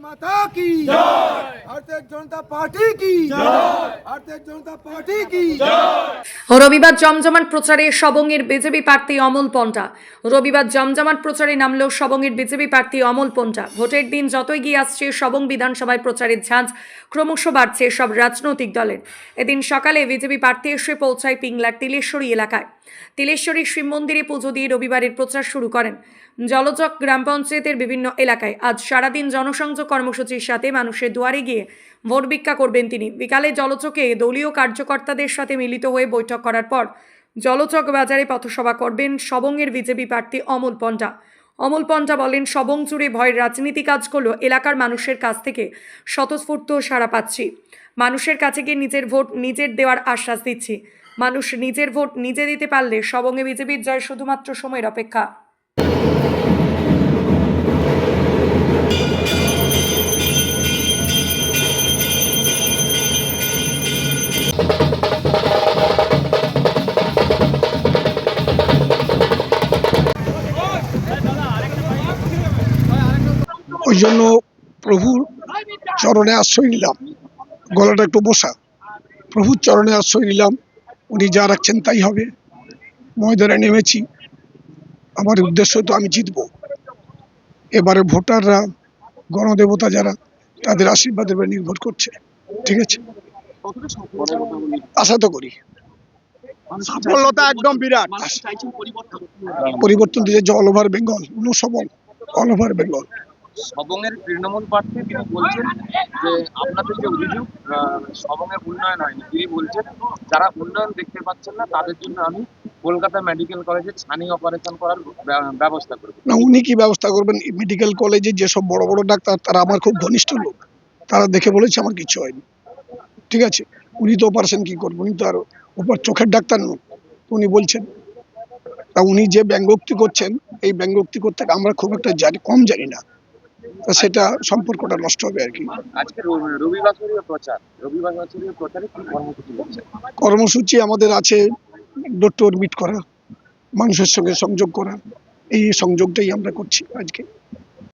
माता की जय, भारतीय जनता पार्टी की जय, भारतीय जनता पार्टी की जय। রবিবার জমজমাট প্রচারে সবংয়ের বিজেপি প্রার্থী অমল পন্টা। রবিবার জমজমাট প্রচারে নামল সবংয়ের বিজেপি প্রার্থী অমল পন্টা। ভোটের দিন যতই গিয়ে আসছে সবং বিধানসভায় প্রচারের ঝাঁজ ক্রমশ বাড়ছে সব রাজনৈতিক দলের। এদিন সকালে বিজেপি প্রার্থী এসে পৌঁছায় পিংলার তিলেশ্বরী এলাকায়। তিলেশ্বরী শিব মন্দিরে পুজো দিয়ে রবিবারের প্রচার শুরু করেন। জলচক গ্রাম পঞ্চায়েতের বিভিন্ন এলাকায় আজ সারাদিন জনসংযোগ কর্মসূচির সাথে মানুষের দুয়ারে গিয়ে ভোট ভিক্ষা করবেন তিনি। বিকালে জলচকে দলীয় কার্যকর্তাদের সাথে মিলিত হয়ে বৈঠক করার পর জলচক বাজারে পথসভা করবেন সবংয়ের বিজেপি প্রার্থী অমল পন্টা। অমল পন্টা বলেন, সবং জুড়ে ভয়ের রাজনীতি কাজ করলেও এলাকার মানুষের কাছ থেকে স্বতঃস্ফূর্ত সাড়া পাচ্ছি। মানুষের কাছে গিয়ে নিজের ভোট নিজের দেওয়ার আশ্বাস দিচ্ছি। মানুষ নিজের ভোট নিজে দিতে পারলে সবংয়ে বিজেপির জয় শুধুমাত্র সময়ের অপেক্ষা। ওই জন্য প্রভুর চরণে আশ্রয় নিলাম, গলাটা একটু বসা, প্রভুর চরণে আশ্রয় নিলাম। উনি যা রাখছেন তাই হবে। ময়দানে নেমেছি, আমার উদ্দেশ্য তো আমি জিতবো। এবারে ভোটাররা, গণদেবতা যারা, তাদের আশীর্বাদের উপর নির্ভর করছে। ঠিক আছে, আশা তো করি সফলতা একদম বিরাট। পরিবর্তন দিতে all over Bengal, Sabang all over Bengal. সবংয়ের তৃণমূল প্রার্থী তিনি বলছেন যে আপনাদের যে অভিযোগ সবংয়ের উন্নয়ন হয়নি, তিনি বলছেন যারা উন্নয়ন দেখতে পাচ্ছেন না তাদের জন্য আমি কলকাতা মেডিকেল কলেজে ছানি অপারেশন করার ব্যবস্থা করব। না, উনি কি ব্যবস্থা করবেন? মেডিকেল কলেজে যেসব বড় বড় ডাক্তার, তারা আমার খুব ঘনিষ্ঠ লোক, তারা দেখে বলেছে আমার কিছু হয়নি। ঠিক আছে, উনি তো অপারেশন কি করবেন? উনি তো আর ওপর চোখের ডাক্তার নন। উনি বলছেন, তা উনি যে ব্যঙ্গোক্তি করছেন, এই ব্যঙ্গোক্তি করতে আমরা খুব একটা কম জানি না, তা সেটা সম্পর্কটা নষ্ট হবে আর কি। আজকে রবিবাসরীয় প্রচার, রবিবাসরীয় প্রচারে কি কর্মসূচি হচ্ছে? কর্মসূচি আমাদের আছে ডোর টু ডোর মিট করা, মানুষের সঙ্গে সংযোগ করা। এই সংযোগটাই আমরা করছি আজকে।